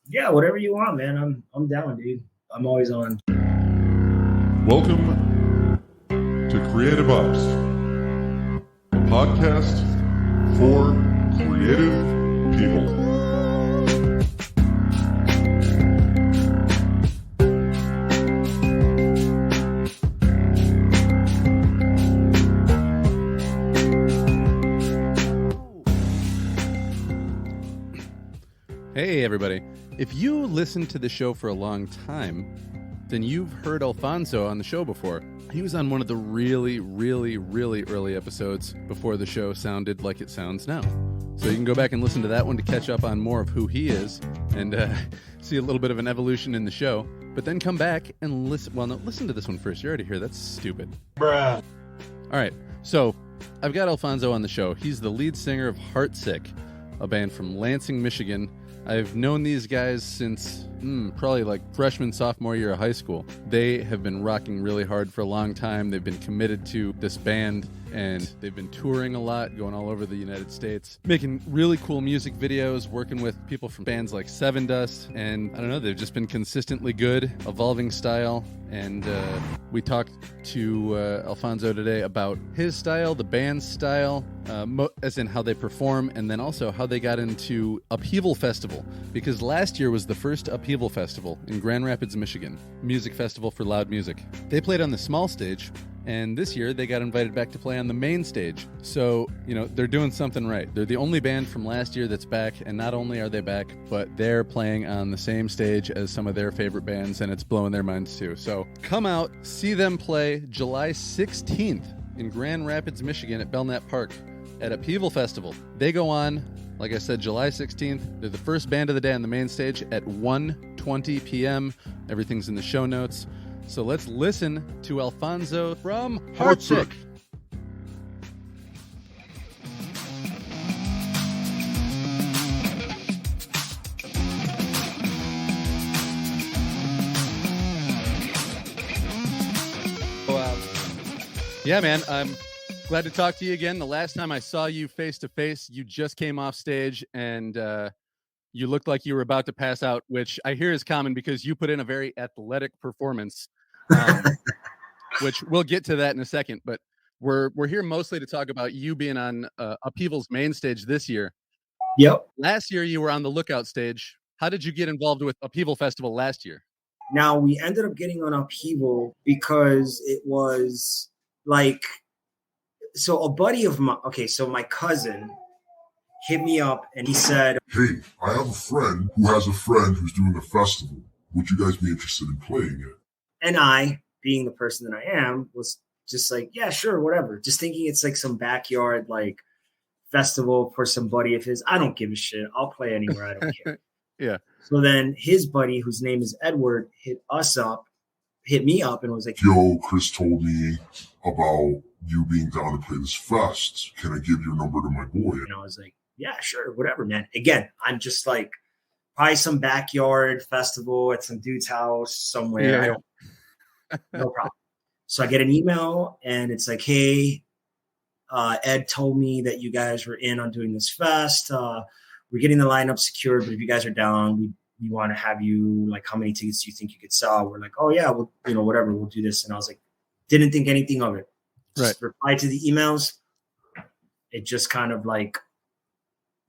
Yeah, whatever you want, man. I'm down, dude. I'm always on. Welcome to Creative Ops, a podcast for creative people. Hey, everybody. If you listen to the show for a long time, then you've heard Alfonso on the show before. He was on one of the really early episodes before the show sounded like it sounds now. So you can go back and listen to that one to catch up on more of who he is and see a little bit of an evolution in the show. But then come back and listen. Well, no, listen to this one first. You're already here. That's stupid. Bruh. All right. So I've got Alfonso on the show. He's the lead singer of HEARTSICK, a band from Lansing, Michigan. I've known these guys since probably like freshman, sophomore year of high school. They have been rocking really hard for a long time. They've been committed to this band, and they've been touring a lot, going all over the United States, making really cool music videos, working with people from bands like Seven Dust, and I don't know, they've just been consistently good, evolving style. And we talked to Alfonso today about his style, the band's style, as in how they perform, and then also how they got into Upheaval Festival, because last year was the first Upheaval Festival in Grand Rapids, Michigan, music festival for loud music. They played on the small stage, and this year they got invited back to play on the main stage. So, you know, they're doing something right. They're the only band from last year that's back, and not only are they back, but they're playing on the same stage as some of their favorite bands, and it's blowing their minds too. So come out, see them play July 16th in Grand Rapids, Michigan at Belknap Park at Upheaval Festival. They go on, like I said, July 16th. They're the first band of the day on the main stage at 1:20 p.m. Everything's in the show notes. So let's listen to Alfonso from HEARTSICK. Yeah, man, I'm glad to talk to you again. The last time I saw you face to face, you just came off stage and you looked like you were about to pass out, which I hear is common because you put in a very athletic performance, which we'll get to that in a second. But we're here mostly to talk about you being on Upheaval's main stage this year. Yep. Last year, you were on the Lookout stage. How did you get involved with Upheaval Festival last year? Now, we ended up getting on Upheaval because it was like, so a buddy of mine, so my cousin hit me up and he said, Hey, I have a friend who has a friend who's doing a festival. Would you guys be interested in playing it? And I, being the person that I am, was just like, yeah, sure, whatever. Just thinking it's like some backyard like festival for some buddy of his. I don't give a shit. I'll play anywhere. I don't care. Yeah. So then his buddy, whose name is Edward, hit me up and was like, Yo, Chris told me about you being down to play this fest. Can I give your number to my boy? And I was like, yeah, sure, whatever, man. Again, I'm just like, probably some backyard festival at some dude's house somewhere. Yeah. No problem. So I get an email and it's like, hey, Ed told me that you guys were in on doing this fest. We're getting the lineup secured, but if you guys are down, we want to have you, like, how many tickets do you think you could sell? We're like, oh yeah, well, whatever, we'll do this. And I was like, didn't think anything of it. Just replied to the emails. It just kind of like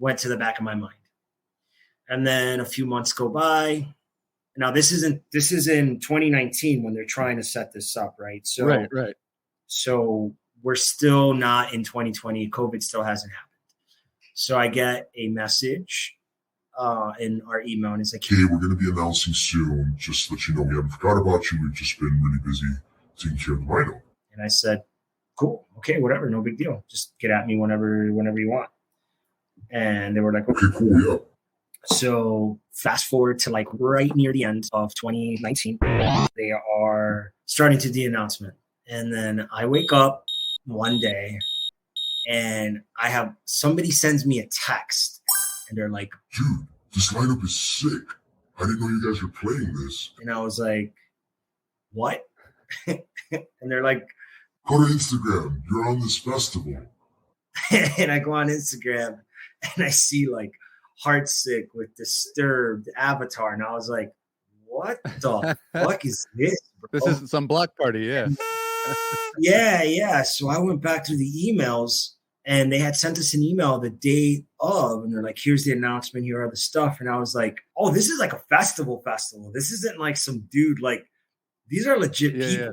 went to the back of my mind. And then a few months go by. Now this is in 2019 when they're trying to set this up, right? So Right. So we're still not in 2020. COVID still hasn't happened. So I get a message in our email, and it's like, hey, we're going to be announcing soon. Just to let you know, we haven't forgot about you. We've just been really busy taking care of the lineup. And I said, cool, okay, whatever, no big deal. Just get at me whenever you want. And they were like, okay, cool, yeah. So fast forward to like right near the end of 2019, they are starting to do the announcement. And then I wake up one day and somebody sends me a text and they're like, dude, this lineup is sick. I didn't know you guys were playing this. And I was like, what? And they're like, go to Instagram. You're on this festival. And I go on Instagram and I see like Heartsick with Disturbed, Avatar. And I was like, what the fuck is this, bro? This isn't some block party, yeah. Yeah. So I went back to the emails, and they had sent us an email the day of, and they're like, here's the announcement, here are the stuff. And I was like, oh, this is like a festival. This isn't like some dude, like these are legit people. Yeah.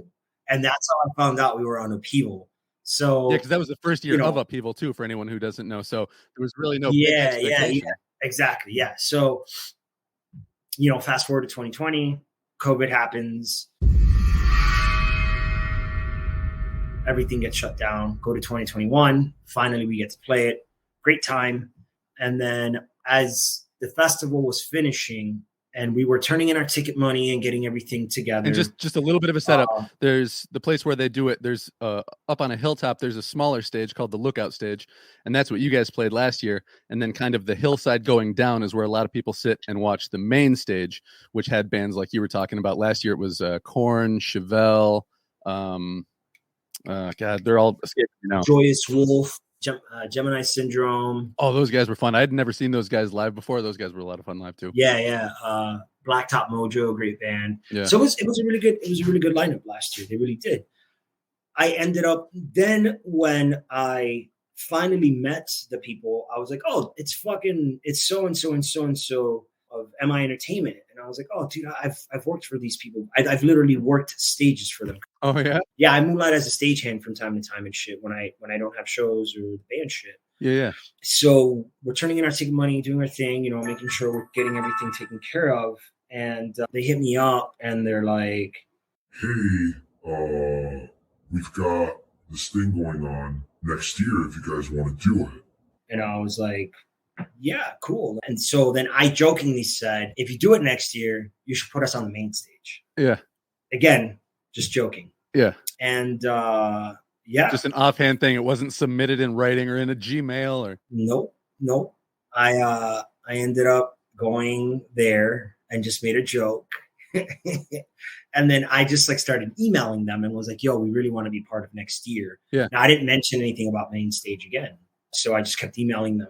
And that's how I found out we were on Upheaval. So yeah, because that was the first year of Upheaval too, for anyone who doesn't know. So there was really no yeah, exactly. Yeah. So, fast forward to 2020, COVID happens. Everything gets shut down. Go to 2021. Finally, we get to play it. Great time. And then as the festival was finishing and we were turning in our ticket money and getting everything together. And just a little bit of a setup. There's the place where they do it. There's up on a hilltop, there's a smaller stage called the Lookout Stage. And that's what you guys played last year. And then kind of the hillside going down is where a lot of people sit and watch the main stage, which had bands like you were talking about. Last year it was Korn, Chevelle, God, they're all escaping now. Joyous Wolf, Gemini Syndrome. Oh, those guys were fun. I had never seen those guys live before. Those guys were a lot of fun live too. Yeah. Blacktop Mojo, great band. Yeah. So it was a really good lineup last year. They really did. I ended up then when I finally met the people, I was like, oh, it's so and so and so and so of MI Entertainment. And I was like, oh, dude, I've worked for these people. I've literally worked stages for them. Oh yeah. Yeah, I moonlight as a stagehand from time to time and shit when I don't have shows or band shit. Yeah. So we're turning in our ticket money, doing our thing, making sure we're getting everything taken care of. And they hit me up and they're like, hey, we've got this thing going on next year if you guys want to do it. And I was like, yeah, cool. And so then I jokingly said, if you do it next year, you should put us on the main stage. Yeah. Again, just joking. Yeah. And yeah. Just an offhand thing. It wasn't submitted in writing or in a Gmail or. Nope. I ended up going there and just made a joke. And then I just started emailing them and was like, yo, we really want to be part of next year. Yeah. Now I didn't mention anything about main stage again. So I just kept emailing them.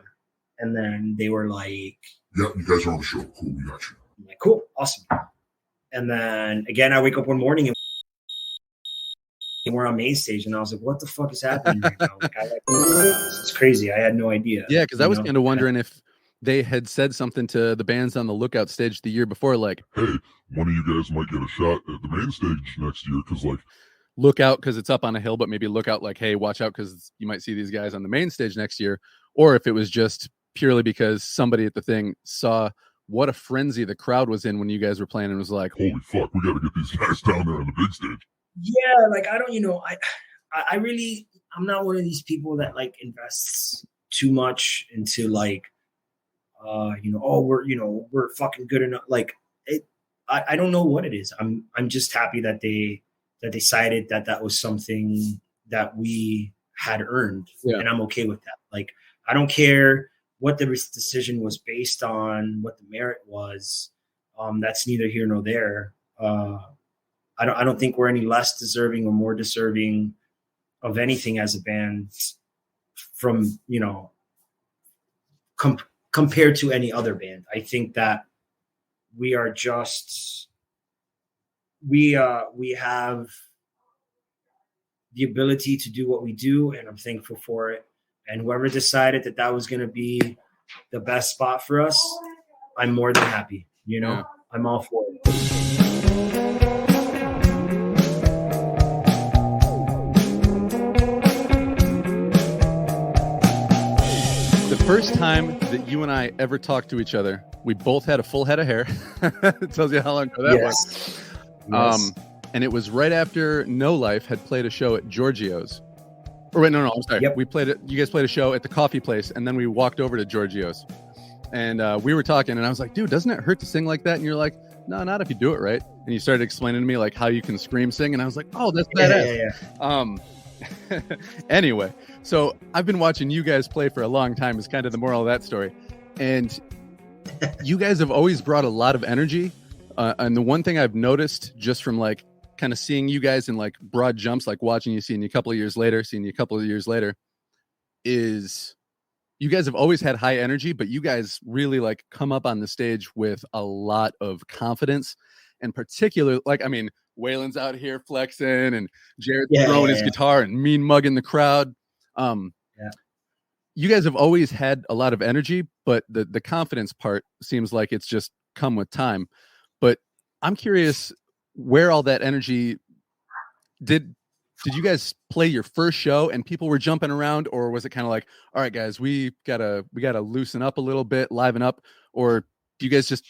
And then they were like, yeah, you guys are on the show. Cool, we got you. I'm like, cool, awesome. And then again, I wake up one morning and we're on main stage, and I was like, what the fuck is happening right now? It's crazy. I had no idea. Yeah, because I was kind of wondering if they had said something to the bands on the Lookout Stage the year before, like, hey, one of you guys might get a shot at the main stage next year, because look out because it's up on a hill, but maybe look out like, hey, watch out because you might see these guys on the main stage next year. Or if it was just purely because somebody at the thing saw what a frenzy the crowd was in when you guys were playing and was like, holy fuck, we got to get these guys down there on the big stage. Yeah, I don't, I really, I'm not one of these people that invests too much into we're fucking good enough. I don't know what it is. I'm just happy that they decided that was something that we had earned, and I'm okay with that. I don't care what the decision was based on, what the merit was. That's neither here nor there. I don't think we're any less deserving or more deserving of anything as a band from, compared to any other band. I think that we are just, we have the ability to do what we do, and I'm thankful for it. And whoever decided that was going to be the best spot for us, I'm more than happy. I'm all for it. The first time that you and I ever talked to each other, we both had a full head of hair. It tells you how long ago that was. Yes. And it was right after No Life had played a show at Giorgio's. Or wait, no, I'm sorry. Yep. You guys played a show at the coffee place, and then we walked over to Giorgio's. And we were talking, and I was like, dude, doesn't it hurt to sing like that? And you're like, no, not if you do it right. And you started explaining to me how you can scream sing, and I was like, oh, that's badass. Yeah. Anyway, so I've been watching you guys play for a long time is kind of the moral of that story. And you guys have always brought a lot of energy. And the one thing I've noticed just from kind of seeing you guys in broad jumps, watching you, seeing you a couple of years later, is you guys have always had high energy, but you guys really like come up on the stage with a lot of confidence, and particularly like, I mean, Waylon's out here flexing and Jared's throwing his guitar and mean mugging the crowd. You guys have always had a lot of energy, but the confidence part seems like it's just come with time. But I'm curious where all that energy did you guys play your first show and people were jumping around, or was it kind of like, all right, guys, we gotta loosen up a little bit, liven up, or do you guys just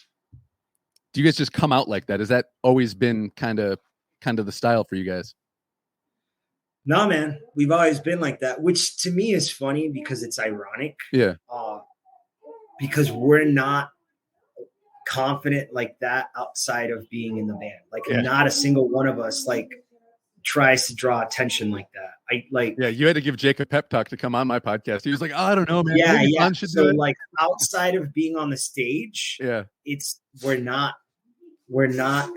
come out like that? Has that always been kind of the style for you guys? No, man, we've always been like that, which to me is funny because it's ironic. Yeah. Because we're not confident like that outside of being in the band. Like not a single one of us like tries to draw attention like that. You had to give Jake a pep talk to come on my podcast. He was like, oh, I don't know, man. Yeah. So like outside of being on the stage, we're not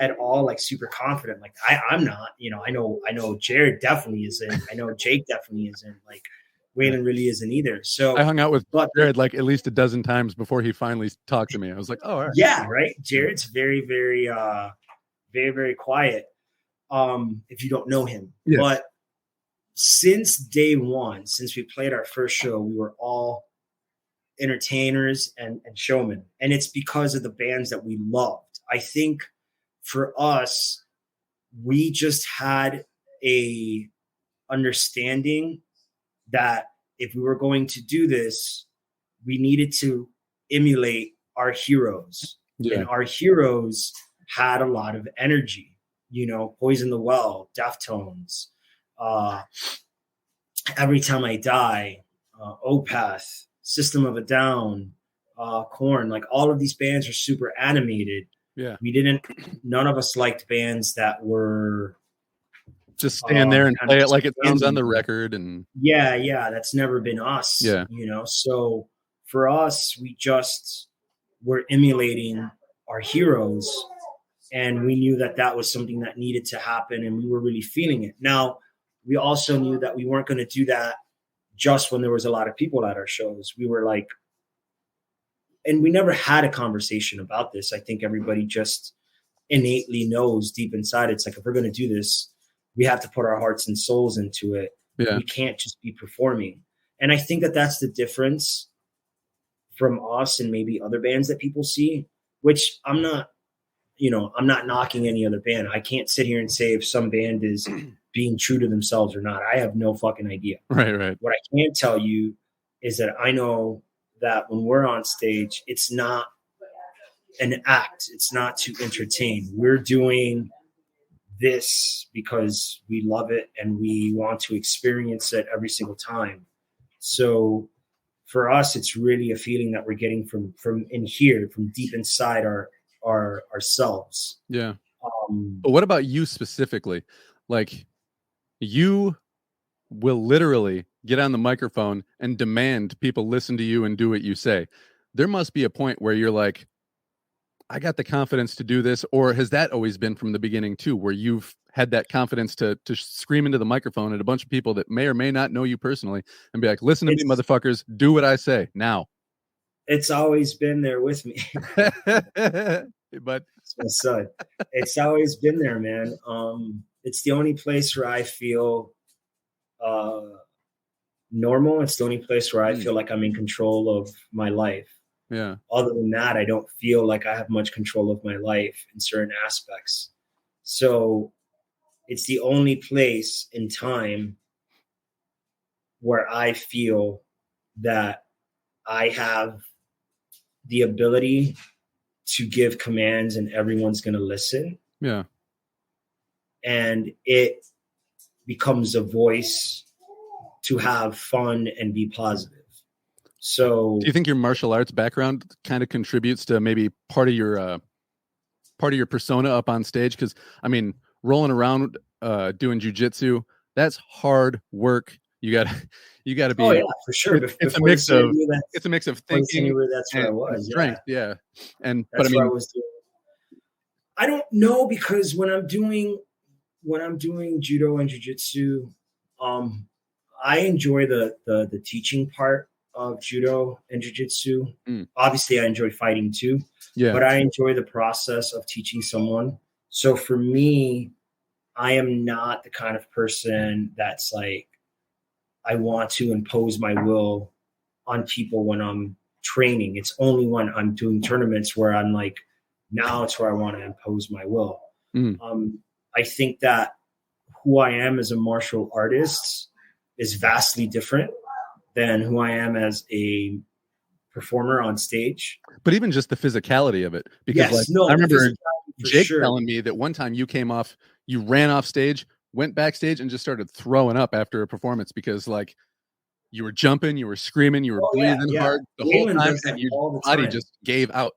at all like super confident. Like I'm not, I know Jared definitely isn't. I know Jake definitely isn't. Like Waylon really isn't either. So I hung out with Jared like at least a dozen times before he finally talked to me. I was like, oh, all right. Yeah, right. Jared's very, very, very, very quiet. If you don't know him, but since day one, since we played our first show, we were all entertainers and showmen. And it's because of the bands that we loved. I think for us, we just had a understanding that if we were going to do this, we needed to emulate our heroes. Yeah. And our heroes had a lot of energy, Poison the Well, Deftones, Every Time I Die, Opeth, System of a Down, Korn, like all of these bands are super animated. Yeah. None of us liked bands that were just stand there and play it like it sounds on the record. And yeah, that's never been us. Yeah. So for us, we just were emulating our heroes, and we knew that was something that needed to happen, and we were really feeling it. Now, we also knew that we weren't going to do that just when there was a lot of people at our shows. We were like, and we never had a conversation about this. I think everybody just innately knows deep inside. It's like, if we're going to do this, we have to put our hearts and souls into it. Yeah. We can't just be performing. And I think that's the difference from us and maybe other bands that people see, which I'm not knocking any other band. I can't sit here and say if some band is being true to themselves or not. I have no fucking idea. Right. What I can tell you is that I know that when we're on stage, it's not an act. It's not to entertain. We're doing this because we love it and we want to experience it every single time. So for us, it's really a feeling that we're getting from in here, from deep inside ourselves. Yeah. But what about you specifically? Like, you will literally get on the microphone and demand people listen to you and do what you say. There must be a point where you're like, I got the confidence to do this. Or has that always been from the beginning too, where you've had that confidence to scream into the microphone at a bunch of people that may or may not know you personally and be like, listen to me, motherfuckers, do what I say now? It's always been there with me. But it's my son. It's always been there, man. It's the only place where I feel normal. It's the only place where I feel like I'm in control of my life. Yeah. Other than that, I don't feel like I have much control of my life in certain aspects. So it's the only place in time where I feel that I have the ability to give commands and everyone's going to listen. Yeah. And it becomes a voice to have fun and be positive. So do you think your martial arts background kind of contributes to maybe part of your persona up on stage? Because I mean, rolling around doing jujitsu, that's hard work. You got to be. Oh yeah, for sure. It's a mix of thinking. That's where I was. Strength, yeah. And that's what I was doing. I don't know, because when I'm doing judo and jiu-jitsu, I enjoy the teaching part of judo and jiu-jitsu. Obviously, I enjoy fighting too, but I enjoy the process of teaching someone. So for me, I am not the kind of person that's like, I want to impose my will on people when I'm training. It's only when I'm doing tournaments where I'm like, now it's where I want to impose my will. I think that who I am as a martial artist is vastly different than who I am as a performer on stage. But even just the physicality of it, because I remember Jake telling me that one time you ran off stage, went backstage, and just started throwing up after a performance because like you were jumping, you were screaming, you were breathing hard the whole time, and your body just gave out.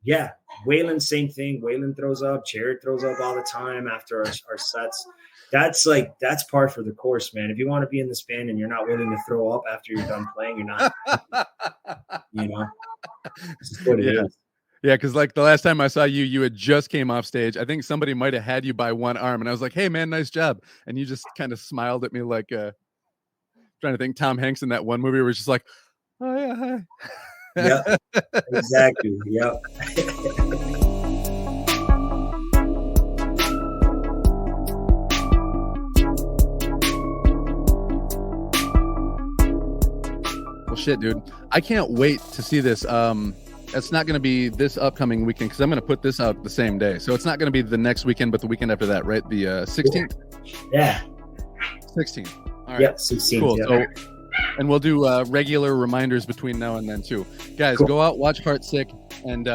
Yeah. Waylon, same thing. Waylon throws up. Jared throws up all the time after our sets. That's par for the course, man. If you want to be in this band and you're not willing to throw up after you're done playing, you're not, this is what it is. Yeah, because like the last time I saw you, you had just came off stage. I think somebody might have had you by one arm, and I was like, "Hey, man, nice job." And you just kind of smiled at me like, trying to think Tom Hanks in that one movie where it's just like, "Oh yeah, hi." Yeah, exactly. Yep. Well, shit, dude. I can't wait to see this. It's not going to be this upcoming weekend because I'm going to put this out the same day. So it's not going to be the next weekend, but the weekend after that, right? The 16th? Yeah. 16th. All right. Yep, 16th. Cool. Yeah. So, and we'll do regular reminders between now and then, too. Guys, go out, watch HEARTSICK and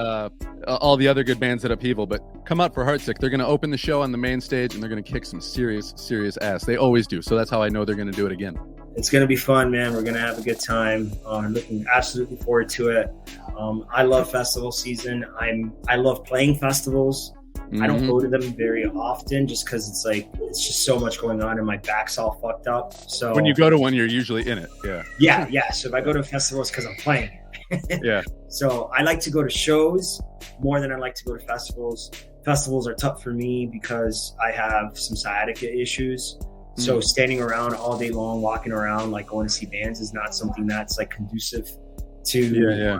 all the other good bands at Upheaval. But come out for HEARTSICK. They're going to open the show on the main stage, and they're going to kick some serious, serious ass. They always do. So that's how I know they're going to do it again. It's going to be fun, man. We're going to have a good time. I'm looking absolutely forward to it. I love festival season. I love playing festivals. I don't go to them very often just because it's just so much going on and my back's all fucked up. So when you go to one, you're usually in it. Yeah. So if I go to a festival, it's because I'm playing. Yeah. So I like to go to shows more than I like to go to festivals. Festivals are tough for me because I have some sciatica issues. So standing around all day long, walking around, like going to see bands is not something that's like conducive to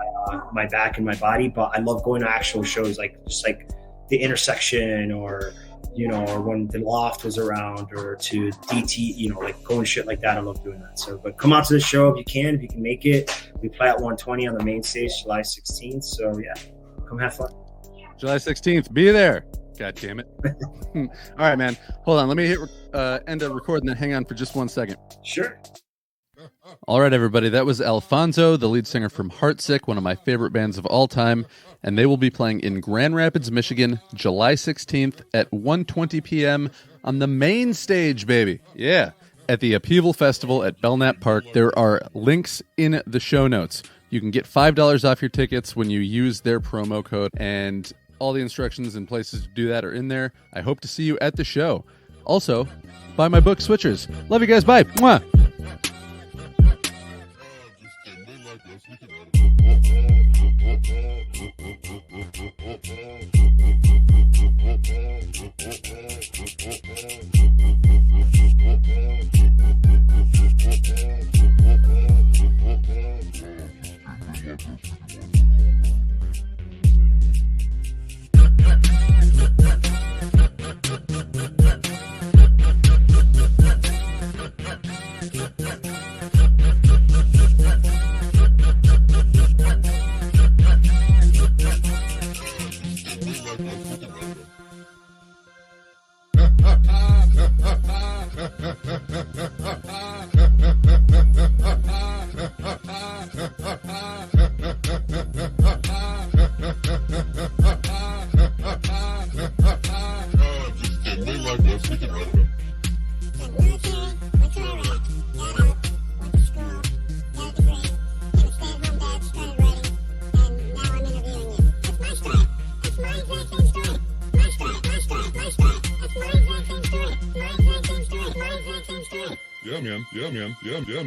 my back and my body. But I love going to actual shows, like just like the Intersection or when the Loft was around, or to DT, like going shit like that. I love doing that. So, but come out to the show if you can make it. We play at 120 on the main stage, July 16th. So yeah, come have fun. July 16th, be there. God damn it. All right, man. Hold on. Let me hit end the record and then hang on for just 1 second. Sure. All right, everybody. That was Alfonso, the lead singer from HEARTSICK, one of my favorite bands of all time. And they will be playing in Grand Rapids, Michigan, July 16th at 1:20 p.m. on the main stage, baby. Yeah. At the Upheaval Festival at Belknap Park. There are links in the show notes. You can get $5 off your tickets when you use their promo code, and all the instructions and places to do that are in there. I hope to see you at the show. Also, buy my book, Switchers. Love you guys. Bye. Mwah.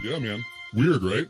Yeah, man. Weird, right?